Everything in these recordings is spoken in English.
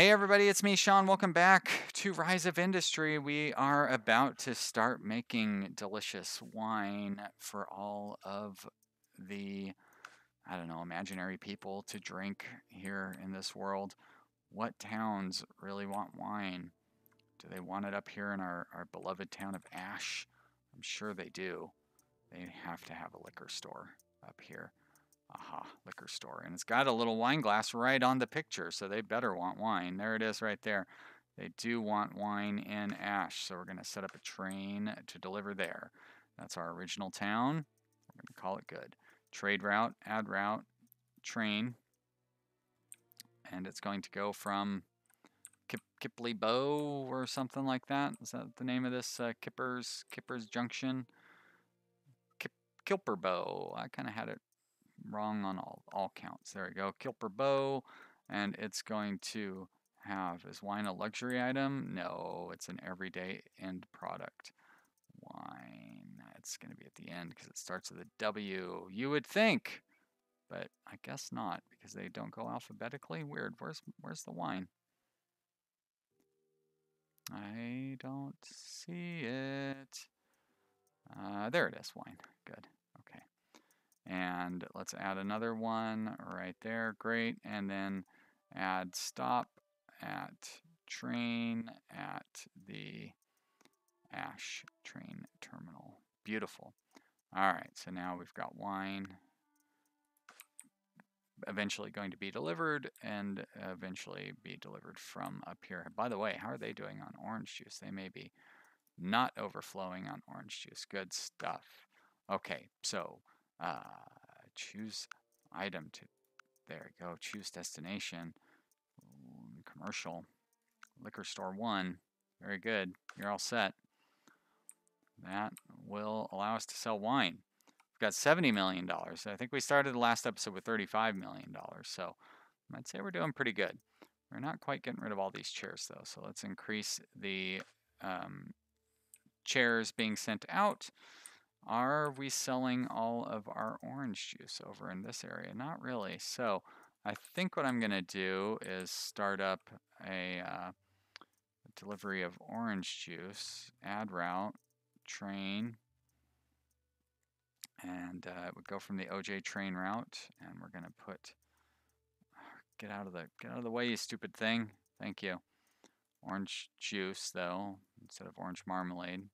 Hey everybody, it's me, Sean. Welcome back to Rise of Industry. We are about to start making delicious wine for all of the, I don't know, imaginary people to drink here in this world. What towns really want wine? Do they want it up here in our beloved town of Ash? I'm sure they do. They have to have a liquor store up here. Aha, liquor store. And it's got a little wine glass right on the picture, so they better want wine. There it is right there. They do want wine in Ash, so we're going to set up a train to deliver there. That's our original town. We're going to call it good. Trade route, add route, train. And it's going to go from Kipley Bow or something like that. Is that the name of this Kippers Junction? Kilper Bow. I kind of had it wrong on all counts. There we go. Kilper Bow, and it's going to have, is wine a luxury item? No, it's an everyday end product. Wine. It's going to be at the end because it starts with a W. You would think, but I guess not because they don't go alphabetically. Weird. Where's the wine? I don't see it. There it is. Wine. Good. Okay. And let's add another one right there. Great. And then add stop at train at the Ash train terminal. Beautiful. All right. So now we've got wine eventually going to be delivered and eventually be delivered from up here. By the way, how are they doing on orange juice? They may be not overflowing on orange juice. Good stuff. Okay. So choose item to, there we go, choose destination, commercial, liquor store 1, very good, you're all set. That will allow us to sell wine. We've got $70 million. I think we started the last episode with $35 million, so I'd say we're doing pretty good. We're not quite getting rid of all these chairs though, so let's increase the chairs being sent out. Are we selling all of our orange juice over in this area? Not really. So I think what I'm going to do is start up a delivery of orange juice, add route, train, and it would go from the OJ train route, and we're going to put, get out of the way, you stupid thing. Thank you. Orange juice though, instead of orange marmalade.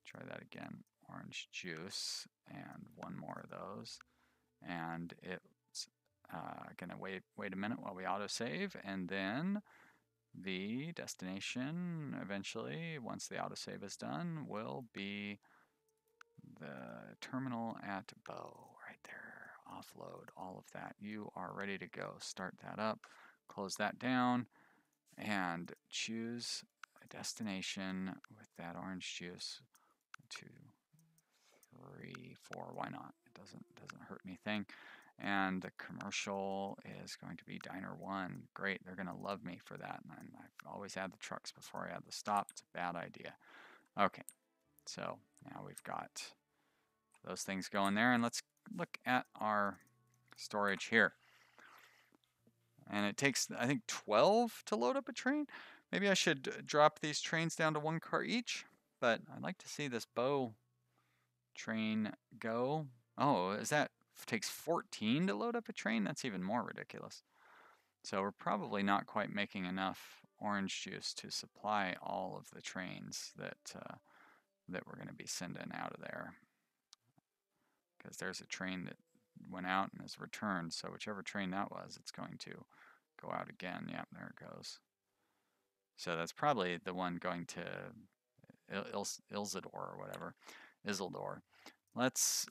Try that again. Orange juice and one more of those, and it's gonna wait a minute while we autosave, and then the destination eventually, once the autosave is done, will be the terminal at Bow right there. Offload all of that. You are ready to go. Start that up, close that down, and choose a destination with that orange juice. 2, 3, 4. Why not? It doesn't hurt anything. And the commercial is going to be Diner 1. Great, they're going to love me for that. And I've always add the trucks before I add the stop. It's a bad idea. Okay, so now we've got those things going there. And let's look at our storage here. And it takes, I think, 12 to load up a train. Maybe I should drop these trains down to 1 car each. But I'd like to see this Bow train go. Oh, is that takes 14 to load up a train? That's even more ridiculous. So we're probably not quite making enough orange juice to supply all of the trains that we're going to be sending out of there. Because there's a train that went out and is returned. So whichever train that was, it's going to go out again. Yep, there it goes. So that's probably the one going to Ilzador or whatever, Isildur. Let's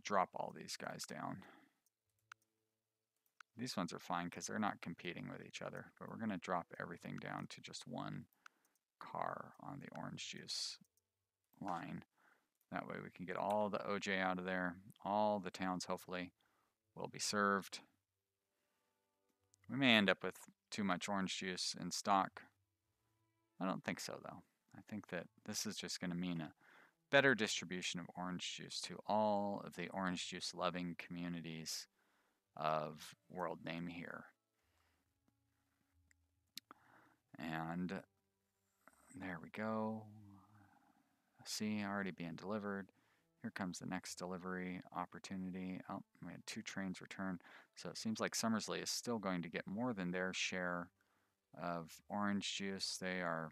drop all these guys down. These ones are fine because they're not competing with each other, but we're going to drop everything down to just 1 car on the orange juice line. That way we can get all the OJ out of there. All the towns hopefully will be served. We may end up with too much orange juice in stock. I don't think so though. I think that this is just going to mean a better distribution of orange juice to all of the orange juice loving communities of World Name here. And there we go. See, already being delivered. Here comes the next delivery opportunity. Oh, we had 2 trains return. So it seems like Summersley is still going to get more than their share of orange juice. They are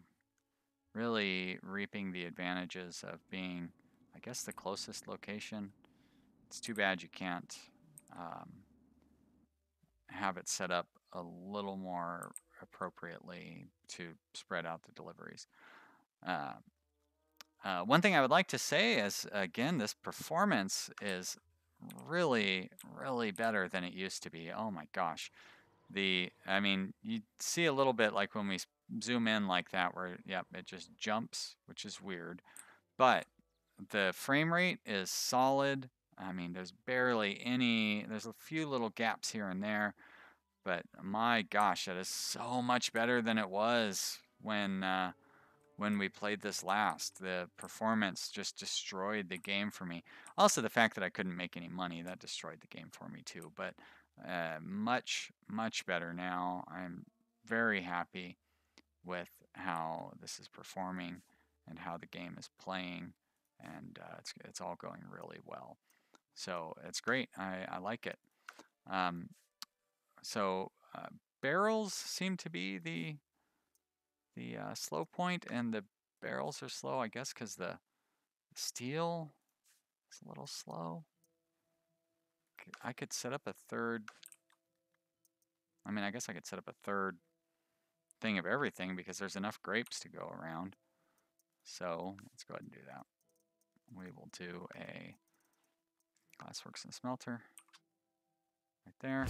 really reaping the advantages of being, I guess, the closest location. It's too bad you can't have it set up a little more appropriately to spread out the deliveries. One thing I would like to say is, again, this performance is really, really better than it used to be. Oh my gosh. I mean, you see a little bit like when we zoom in like that where, yep, it just jumps, which is weird. But the frame rate is solid. I mean, there's a few little gaps here and there, but my gosh, that is so much better than it was when we played this last. The performance just destroyed the game for me. Also, the fact that I couldn't make any money, that destroyed the game for me too. But much, much better now. I'm very happy with how this is performing and how the game is playing, and it's all going really well. So it's great. I like it. Um, so barrels seem to be the slow point, and the barrels are slow, I guess, because the steel is a little slow. I could set up a third. I mean, I guess I could set up a third thing of everything because there's enough grapes to go around. So let's go ahead and do that. We will do a glassworks and smelter right there.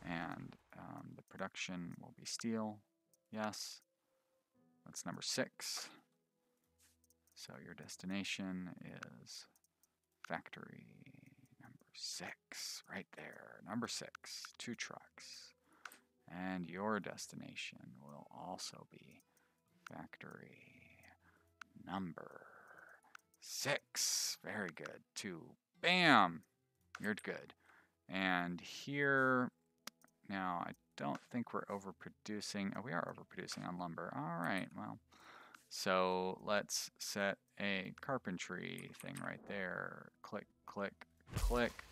And the production will be steel. Yes. That's number 6. So your destination is factory number 6, right there. Number 6, 2 trucks. And your destination will also be factory number 6. Very good. 2. Bam! You're good. And here, now I don't think we're overproducing. Oh, we are overproducing on lumber. All right, well. So let's set a carpentry thing right there. Click, click, click.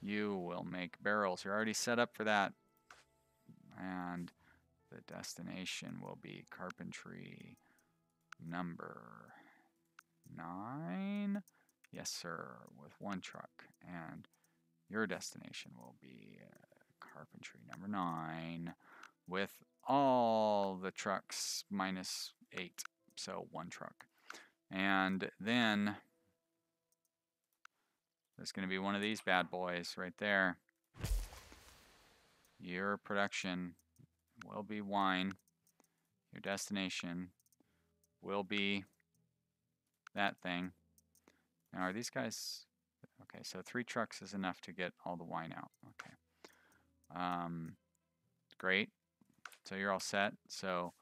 You will make barrels. You're already set up for that. And the destination will be carpentry number 9. Yes, sir, with 1 truck. And your destination will be carpentry number 9 with all the trucks minus 8. So 1 truck. And then there's going to be one of these bad boys right there. Your production will be wine. Your destination will be that thing. Now, are these guys... Okay, so 3 trucks is enough to get all the wine out. Okay. Great. So you're all set. So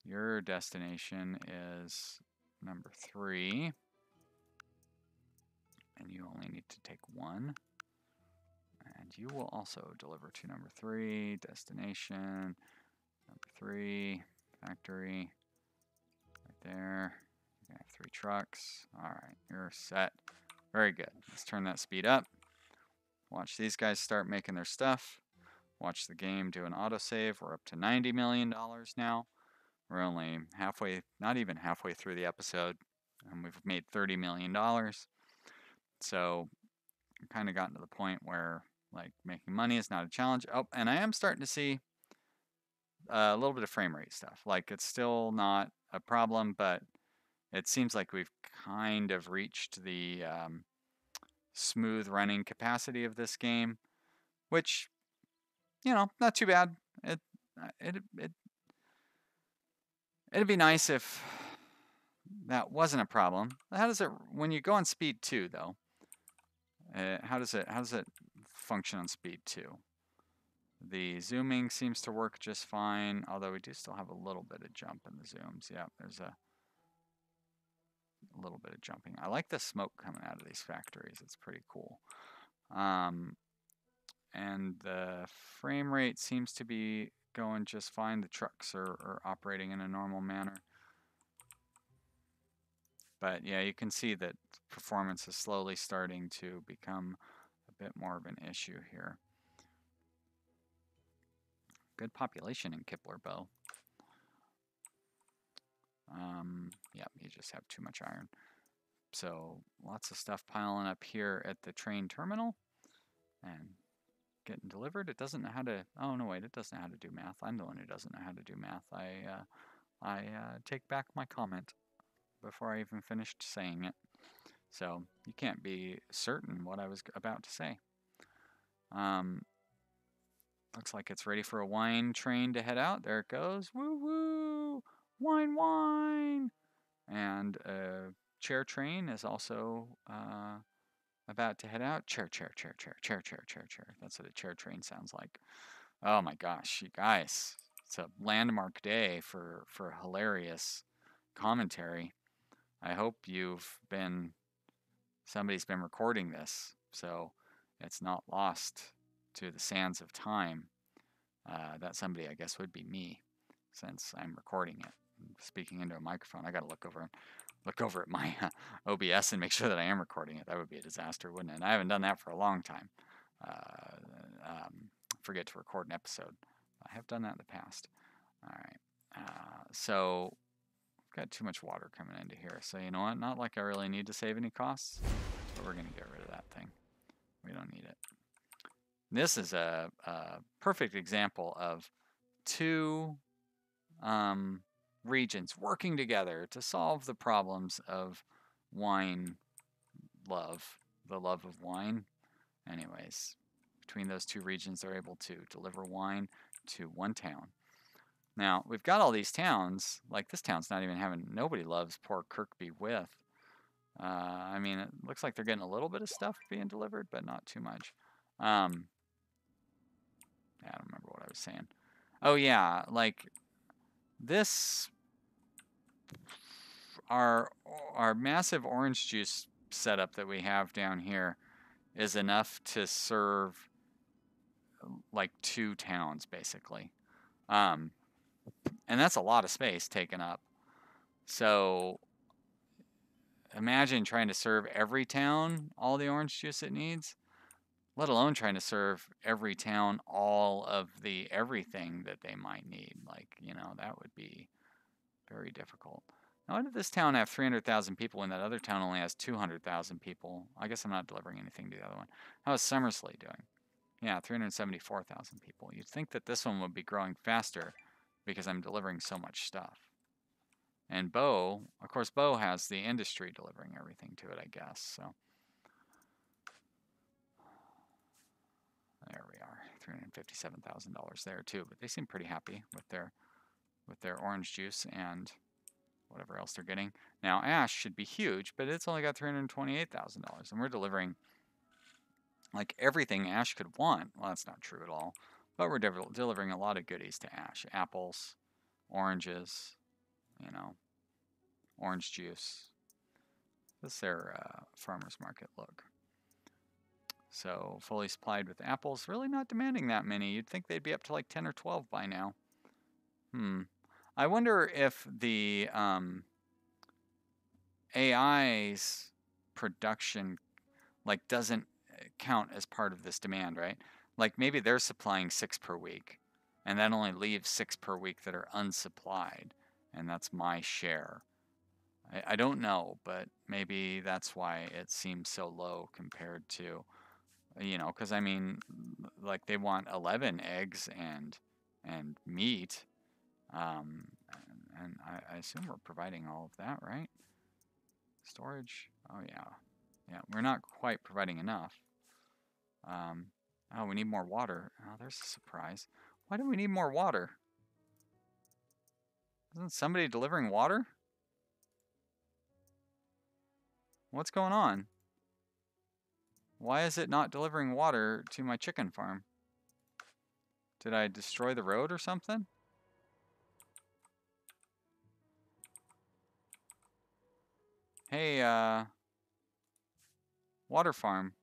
your destination is number 3. And you only need to take 1. And you will also deliver to number 3, destination, number 3, factory, right there. You're going to have 3 trucks. All right, you're set. Very good. Let's turn that speed up. Watch these guys start making their stuff. Watch the game do an autosave. We're up to $90 million now. We're only halfway, not even halfway through the episode, and we've made $30 million. So I've kind of gotten to the point where like making money is not a challenge. Oh, and I am starting to see a little bit of frame rate stuff. Like it's still not a problem, but it seems like we've kind of reached the smooth running capacity of this game, which, you know, not too bad. It'd be nice if that wasn't a problem. How does it, when you go on speed 2 though, how does it function on speed 2? The zooming seems to work just fine, although we do still have a little bit of jump in the zooms. Yeah, there's a little bit of jumping. I like the smoke coming out of these factories. It's pretty cool. And the frame rate seems to be going just fine. The trucks are operating in a normal manner. But yeah, you can see that performance is slowly starting to become a bit more of an issue here. Good population in Kipler Bow. Yeah, you just have too much iron. So lots of stuff piling up here at the train terminal and getting delivered. It doesn't know how to, oh no wait, it doesn't know how to do math. I'm the one who doesn't know how to do math. I take back my comment before I even finished saying it. So you can't be certain what I was about to say. Looks like it's ready for a wine train to head out. There it goes. Woo woo! Wine, wine! And a chair train is also about to head out. Chair, chair, chair, chair, chair, chair, chair, chair. That's what a chair train sounds like. Oh my gosh, you guys. It's a landmark day for hilarious commentary. I hope somebody's been recording this, so it's not lost to the sands of time. That somebody, I guess, would be me, since I'm recording it. Speaking into a microphone, I gotta look over at my OBS and make sure that I am recording it. That would be a disaster, wouldn't it? And I haven't done that for a long time. Forget to record an episode. I have done that in the past. All right. So I've got too much water coming into here. So you know what? Not like I really need to save any costs, but we're going to get rid of that thing. We don't need it. This is a perfect example of two regions working together to solve the problems of wine love, the love of wine. Anyways, between those two regions, they're able to deliver wine to one town. Now, we've got all these towns, like this town's not even having, nobody loves poor Kirkby with. I mean, it looks like they're getting a little bit of stuff being delivered, but not too much. I don't remember what I was saying. Oh yeah, like this, our massive orange juice setup that we have down here is enough to serve like 2 towns basically. And that's a lot of space taken up. So imagine trying to serve every town all the orange juice it needs, let alone trying to serve every town all of the everything that they might need. Like, you know, that would be very difficult. Now, why did this town have 300,000 people when that other town only has 200,000 people? I guess I'm not delivering anything to the other one. How is Summersley doing? Yeah, 374,000 people. You'd think that this one would be growing faster because I'm delivering so much stuff. And Bow, of course, Bow has the industry delivering everything to it, I guess. So there we are, $357,000 there too. But they seem pretty happy with their orange juice and whatever else they're getting. Now Ash should be huge, but it's only got $328,000, and we're delivering like everything Ash could want. Well, that's not true at all, but we're delivering a lot of goodies to Ash: apples, oranges, you know, orange juice. This is their farmer's market look. So fully supplied with apples, really not demanding that many. You'd think they'd be up to like 10 or 12 by now. I wonder if the AI's production like doesn't count as part of this demand, right? Like maybe they're supplying 6 per week, and that only leaves 6 per week that are unsupplied, and that's my share. I don't know, but maybe that's why it seems so low compared to, you know, because I mean, like they want 11 eggs and meat, and I assume we're providing all of that, right? Storage, oh yeah, we're not quite providing enough. Oh, we need more water. Oh, there's a surprise. Why do we need more water? Isn't somebody delivering water? What's going on? Why is it not delivering water to my chicken farm? Did I destroy the road or something? Hey, water farm.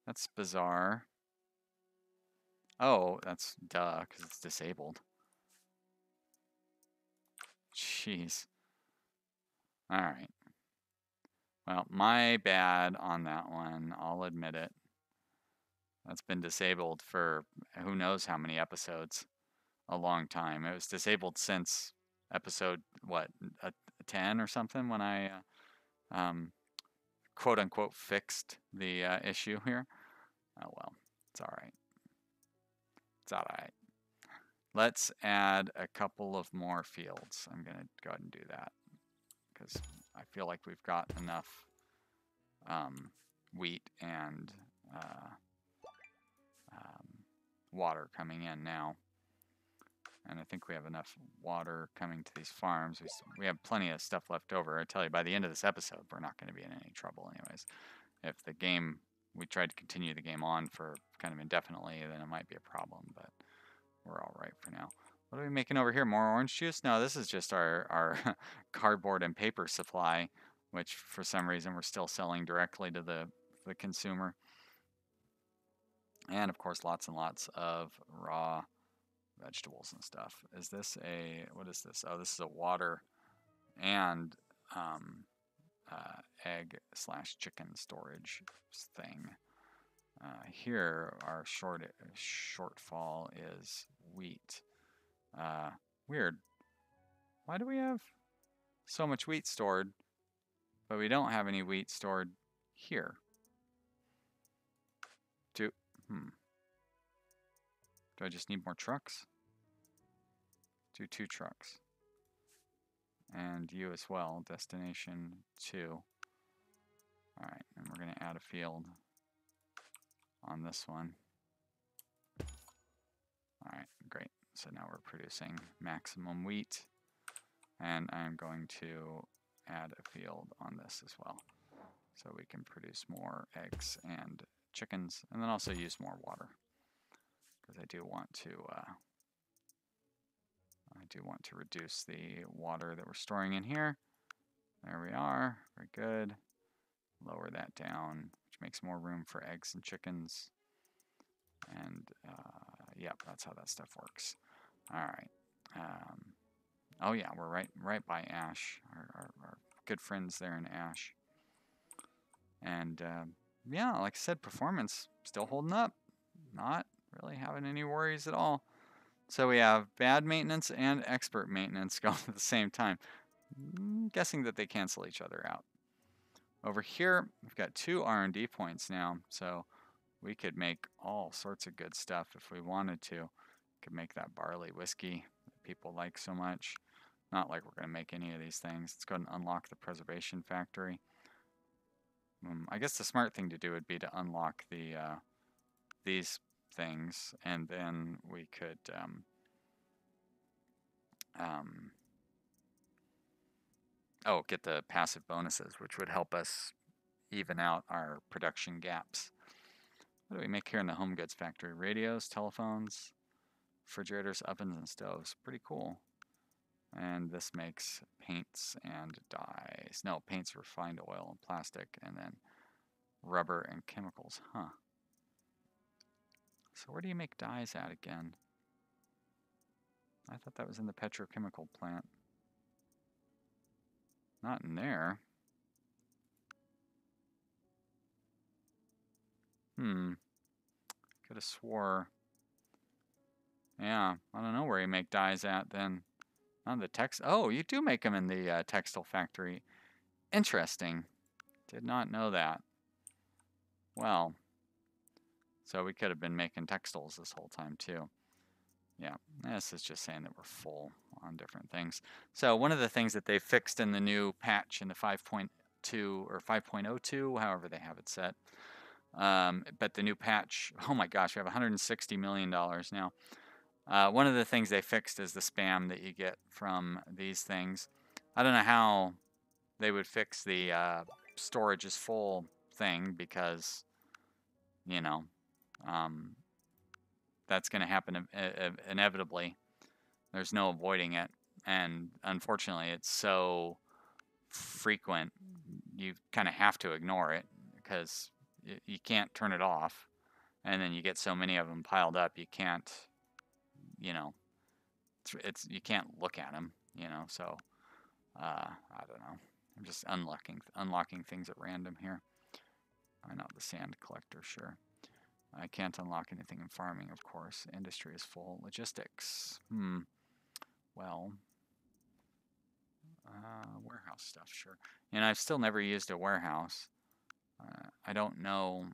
That's bizarre. Oh, that's duh, because it's disabled. Jeez. Alright. Well, my bad on that one. I'll admit it. That's been disabled for who knows how many episodes. A long time. It was disabled since episode, what, 10 or something when I quote unquote fixed the issue here. Oh well, it's all right. It's all right. Let's add a couple of more fields. I'm going to go ahead and do that because I feel like we've got enough wheat and water coming in now. And I think we have enough water coming to these farms. We have plenty of stuff left over. I tell you, by the end of this episode, we're not going to be in any trouble anyways. If the game, we tried to continue the game on for kind of indefinitely, then it might be a problem, but we're all right for now. What are we making over here? More orange juice? No, this is just our cardboard and paper supply, which for some reason we're still selling directly to the consumer. And of course, lots and lots of raw vegetables and stuff. Is this a, what is this? Oh, this is a water and egg / chicken storage thing. Here, our shortfall is wheat. Weird. Why do we have so much wheat stored, but we don't have any wheat stored here? Do I just need more trucks? Do 2 trucks. And you as well, destination 2. Alright, and we're going to add a field on this one. Alright, great. So now we're producing maximum wheat. And I'm going to add a field on this as well. So we can produce more eggs and chickens, and then also use more water. Because I do want to reduce the water that we're storing in here. There we are. Very good. Lower that down, which makes more room for eggs and chickens. And yep, that's how that stuff works. All right. Oh yeah, we're right by Ash, our good friends there in Ash. And yeah, like I said, performance still holding up. Not really having any worries at all. So we have bad maintenance and expert maintenance going at the same time. I'm guessing that they cancel each other out. Over here, we've got 2 R&D points now, so we could make all sorts of good stuff if we wanted to. Could make that barley whiskey that people like so much. Not like we're going to make any of these things. Let's go ahead and unlock the preservation factory. I guess the smart thing to do would be to unlock the these things, and then we could get the passive bonuses, which would help us even out our production gaps. What do we make here in the home goods factory? Radios, telephones, refrigerators, ovens, and stoves. Pretty cool. And this makes paints and dyes. No, paints, refined oil and plastic, and then rubber and chemicals. Huh. So where do you make dyes at again? I thought that was in the petrochemical plant. Not in there. Could have swore. Yeah, I don't know where you make dyes at then. On the oh, you do make them in the textile factory. Interesting. Did not know that. Well, so we could have been making textiles this whole time too. Yeah, this is just saying that we're full on different things. So one of the things that they fixed in the new patch in the 5.2 or 5.02, however they have it set, but the new patch, oh my gosh, we have $160 million now. One of the things they fixed is the spam that you get from these things. I don't know how they would fix the storage is full thing because, you know, that's going to happen inevitably. There's no avoiding it. And unfortunately, it's so frequent, you kind of have to ignore it because you can't turn it off, and then you get so many of them piled up, you can't, you know, you can't look at them, you know. So I don't know. I'm just unlocking things at random here. Why not the sand collector? Sure. I can't unlock anything in farming, of course. Industry is full. Logistics. Well, warehouse stuff, sure. And I've still never used a warehouse. I don't know.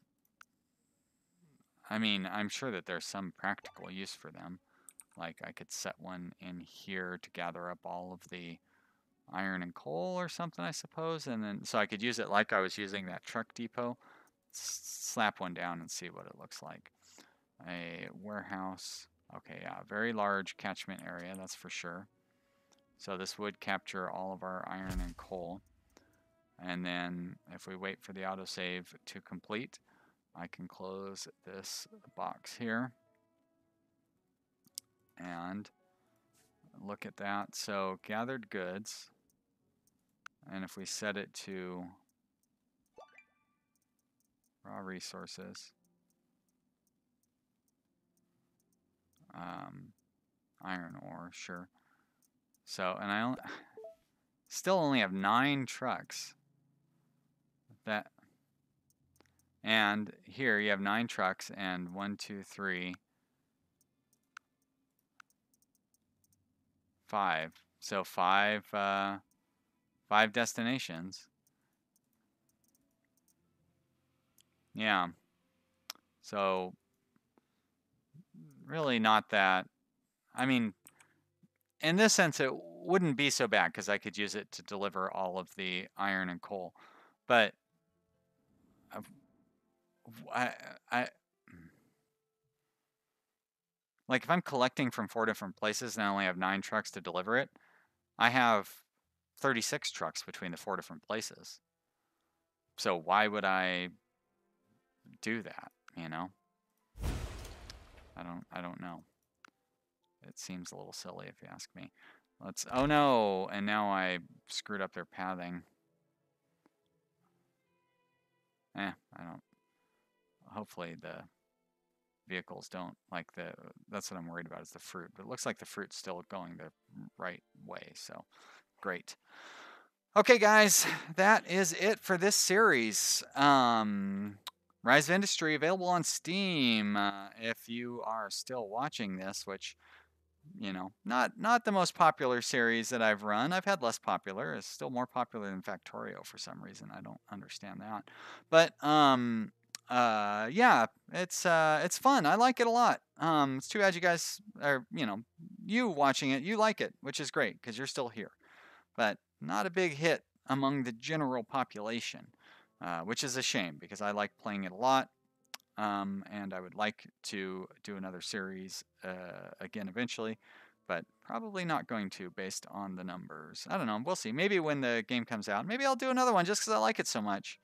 I mean, I'm sure that there's some practical use for them. Like I could set one in here to gather up all of the iron and coal or something, I suppose. And then, so I could use it like I was using that truck depot. Slap one down and see what it looks like. A warehouse. Okay, yeah, very large catchment area, that's for sure. So this would capture all of our iron and coal. And then if we wait for the autosave to complete, I can close this box here and look at that. So gathered goods, and if we set it to raw resources, iron ore, sure. So, and I still only have 9 trucks. And here you have 9 trucks and 1, 2, 3, 5. So 5 destinations. Yeah. So really not that. I mean, in this sense, it wouldn't be so bad because I could use it to deliver all of the iron and coal. But like if I'm collecting from 4 different places and I only have 9 trucks to deliver it, I have 36 trucks between the 4 different places. So why would I do that, you know? I don't know. It seems a little silly if you ask me. Oh no, and now I screwed up their pathing. I don't. Hopefully the vehicles don't that's what I'm worried about is the fruit. But it looks like the fruit's still going the right way, so great. Okay, guys, that is it for this series. Rise of Industry available on Steam. If you are still watching this, which, you know, not the most popular series that I've run. I've had less popular. It's still more popular than Factorio for some reason. I don't understand that. But yeah, it's fun. I like it a lot. It's too bad you guys are, you know, you watching it, you like it, which is great because you're still here. But not a big hit among the general population, which is a shame because I like playing it a lot. And I would like to do another series again eventually, but probably not going to based on the numbers. I don't know. We'll see. Maybe when the game comes out, maybe I'll do another one just because I like it so much.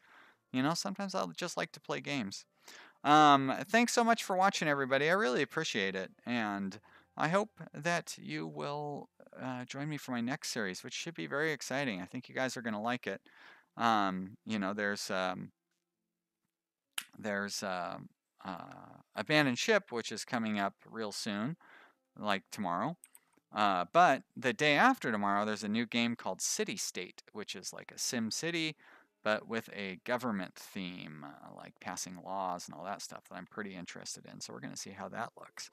You know, sometimes I'll just like to play games. Thanks so much for watching, everybody. I really appreciate it. And I hope that you will join me for my next series, which should be very exciting. I think you guys are going to like it. You know, there's Abandoned Ship, which is coming up real soon, like tomorrow. But the day after tomorrow, there's a new game called City State, which is like a Sim City, but with a government theme, like passing laws and all that stuff that I'm pretty interested in. So we're going to see how that looks.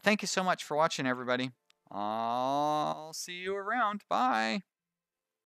Thank you so much for watching, everybody. I'll see you around. Bye.